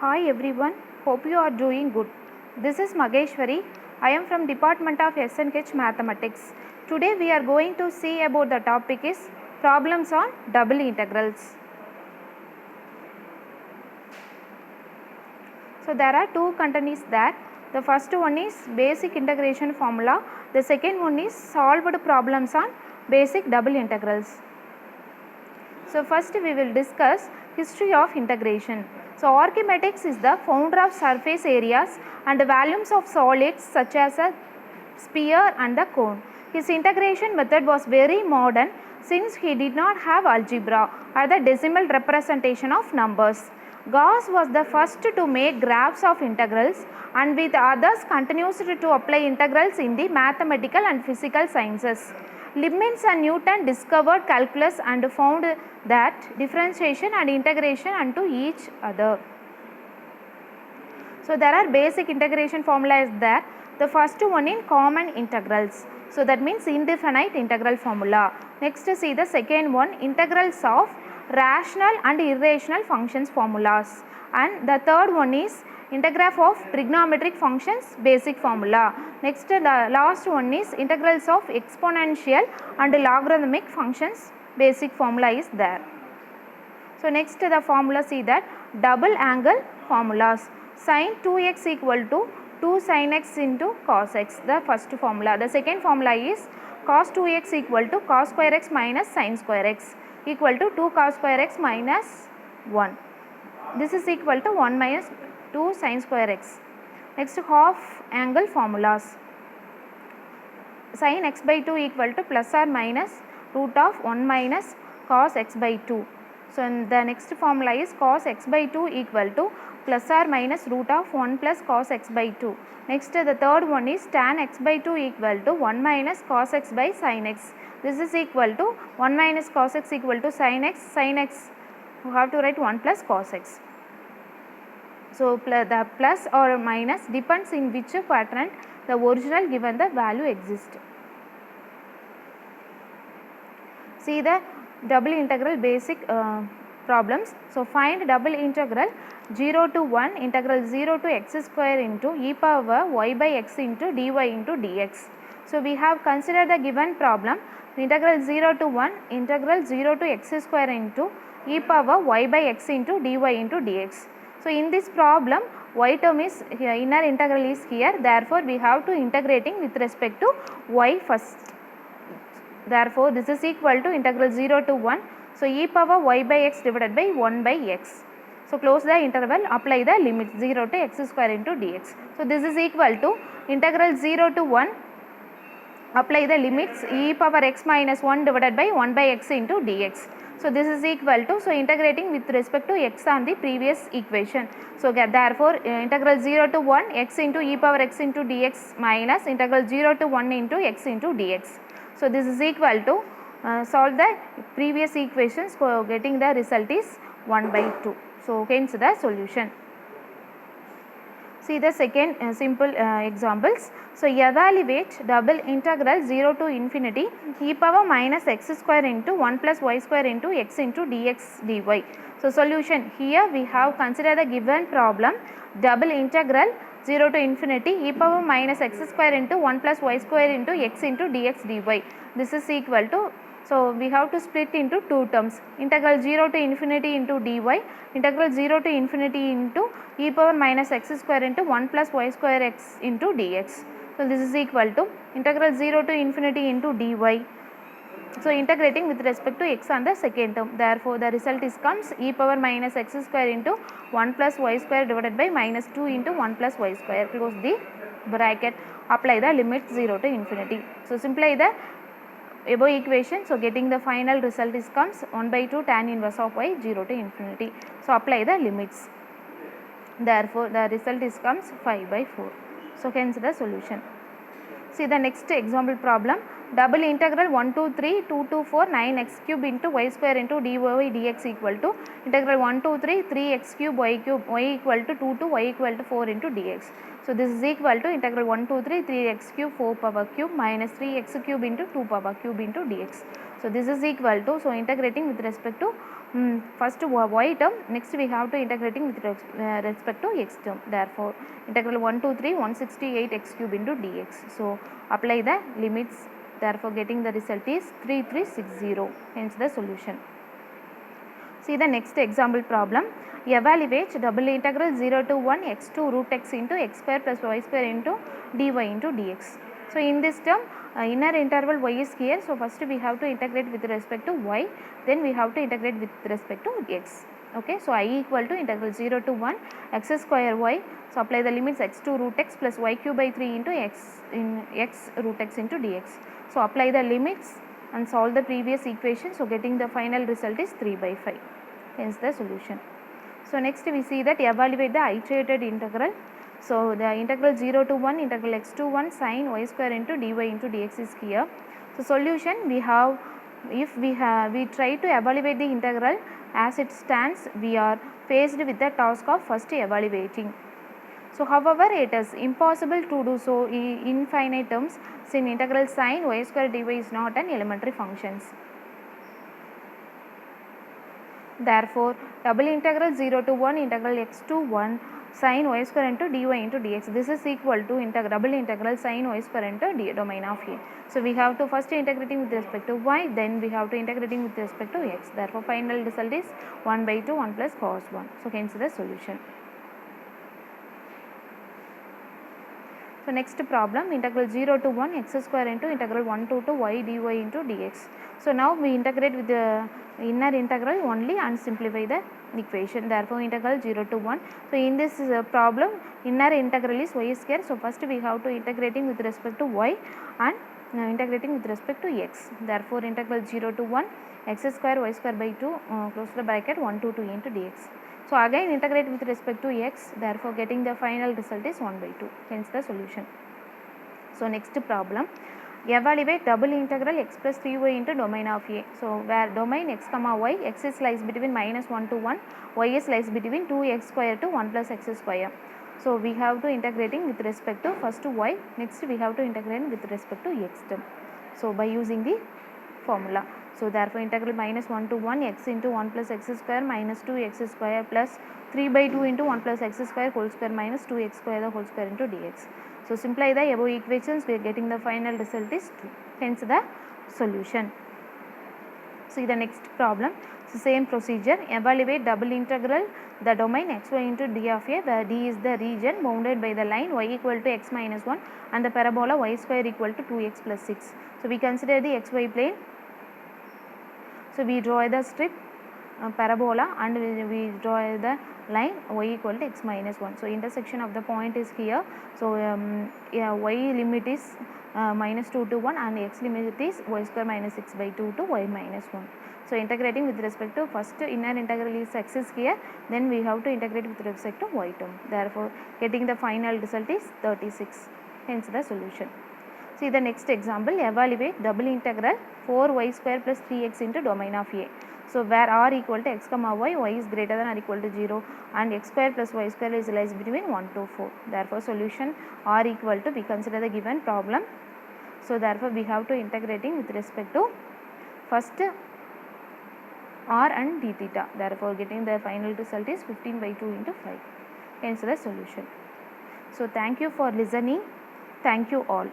Hi everyone, hope you are doing good. This is Mageshwari. I am from Department of SNH Mathematics. Today we are going to see about the topic is problems on double integrals. So there are two contents there. The first one is basic integration formula. The second one is solved problems on basic double integrals. So first we will discuss history of integration. So Archimedes is the founder of surface areas and volumes of solids such as a sphere and the cone. His integration method was very modern since he did not have algebra or the decimal representation of numbers. Gauss was the first to make graphs of integrals, and with others continues to apply integrals in the mathematical and physical sciences. Leibniz and Newton discovered calculus and found that differentiation and integration unto each other. So there are basic integration formulas there. The first one in common integrals. So that means indefinite integral formula. Next see the second one, integrals of rational and irrational functions formulas. And the third one is integraph of trigonometric functions basic formula. Next the last one is integrals of exponential and logarithmic functions basic formula is there. So next the formula, see that double angle formulas. Sin 2x equal to 2 sin x into cos x, the first formula. The second formula is cos 2x equal to cos square x minus sin square x equal to 2 cos square x minus 1. This is equal to 1 minus 2 sin square x. Next half angle formulas. Sin x by 2 equal to plus or minus root of 1 minus cos x by 2. So the next formula is cos x by 2 equal to plus or minus root of 1 plus cos x by 2. Next the third one is tan x by 2 equal to 1 minus cos x by sin x. This is equal to 1 minus cos x equal to sin x you have to write 1 plus cos x. So the plus or minus depends in which quadrant the original given the value exists. See the double integral basic problems. So find double integral 0 to 1 integral 0 to x square into e power y by x into dy into dx. So we have considered the given problem integral 0 to 1 integral 0 to x square into e power y by x into dy into dx. So in this problem y term is here, inner integral is here, therefore we have to integrating with respect to y first. Therefore this is equal to integral 0 to 1. So e power y by x divided by 1 by x. So close the interval, apply the limit 0 to x square into dx. So this is equal to integral 0 to 1, apply the limits e power x minus 1 divided by 1 by x into dx. So this is equal to, so integrating with respect to x on the previous equation. So therefore integral 0 to 1 x into e power x into dx minus integral 0 to 1 into x into dx. So this is equal to solve the previous equations, so getting the result is 1 by 2. So hence the solution. See the second simple examples. So evaluate double integral 0 to infinity e power minus x square into 1 plus y square into x into dx dy. So solution, here we have considered the given problem double integral 0 to infinity e power minus x square into 1 plus y square into x into dx dy. This is equal to, so we have to split into two terms, integral 0 to infinity into dy, integral 0 to infinity into e power minus x square into 1 plus y square x into dx. So this is equal to integral 0 to infinity into dy. So integrating with respect to x on the second term, therefore the result is comes e power minus x square into 1 plus y square divided by minus 2 into 1 plus y square, close the bracket, apply the limit 0 to infinity. So simplify the above equation, so getting the final result is comes 1 by 2 tan inverse of y 0 to infinity. So apply the limits, therefore the result is comes 5 by 4. So hence the solution. See the next example problem, double integral 1 to 3 2 to 4 9 x cube into y square into dy dx equal to integral 1 to 3 3 x cube y equal to 2 to y equal to 4 into dx. So this is equal to integral 1 to 3 3 x cube 4 power cube minus 3 x cube into 2 power cube into dx. So this is equal to, so integrating with respect to first y term, next we have to integrating with respect to x term. Therefore, integral 1 to 3 168 x cube into dx. So, apply the limits, therefore, getting the result is 3360, hence the solution. See the next example problem. Evaluate double integral 0 to 1 x2 root x into x square plus y square into dy into dx. So, in this term inner interval y is here. So, first we have to integrate with respect to y, then we have to integrate with respect to x. Okay. So, I equal to integral 0 to 1 x square y. So, apply the limits x2 root x plus y cube by 3 into x in x root x into dx. So, apply the limits and solve the previous equation. So, getting the final result is 3 by 5, hence the solution. So, next we see that evaluate the iterated integral. So, the integral 0 to 1 integral x to 1 sin y square into dy into dx is here. So, solution we have, if we try to evaluate the integral as it stands, we are faced with the task of first evaluating. So, however, it is impossible to do so in infinite terms since integral sin y square dy is not an elementary functions. Therefore, double integral 0 to 1 integral x to 1 sin y square into dy into dx, this is equal to double integral sin y square into d domain of a. So, we have to first integrating with respect to y, then we have to integrating with respect to x. Therefore, final result is 1 by 2 1 plus cos 1. So, hence the solution. So, next problem integral 0 to 1 x square into integral 1 to 2 y dy into dx. So, now we integrate with the inner integral only and simplify the equation. Therefore, integral 0 to 1. So, in this problem inner integral is y square. So, first we have to integrating with respect to y and integrating with respect to x. Therefore, integral 0 to 1 x square y square by 2 close the bracket 1 to 2 into dx. So, again integrate with respect to x, therefore, getting the final result is 1 by 2, hence the solution. So, next problem, evaluate double integral x plus 3y into domain of a. So, where domain x comma y, x is lies between minus 1 to 1, y is lies between 2x square to 1 plus x square. So, we have to integrating with respect to first to y, next we have to integrate with respect to x term. So, by using the formula. So, therefore, integral minus 1 to 1 x into 1 plus x square minus 2 x square plus 3 by 2 into 1 plus x square whole square minus 2 x square the whole square into dx. So, simplify the above equations, we are getting the final result is 2, hence the solution. See the next problem. So, same procedure, evaluate double integral the domain xy into d of a, where d is the region bounded by the line y equal to x minus 1 and the parabola y square equal to 2x plus 6. So, we consider the xy plane. So, we draw the strip parabola and we draw the line y equal to x minus 1. So, intersection of the point is here. So, y limit is minus 2 to 1 and x limit is y square minus 6 by 2 to y minus 1. So, integrating with respect to first inner integral is x is here, then we have to integrate with respect to y term. Therefore, getting the final result is 36, hence the solution. See the next example, evaluate double integral 4y square plus 3x into domain of a. So, where r equal to x comma y, y is greater than or equal to 0 and x square plus y square is lies between 1 to 4. Therefore, solution r equal to, we consider the given problem. So, therefore, we have to integrating with respect to first r and d theta. Therefore, getting the final result is 15 by 2 into 5, hence the solution. So, thank you for listening. Thank you all.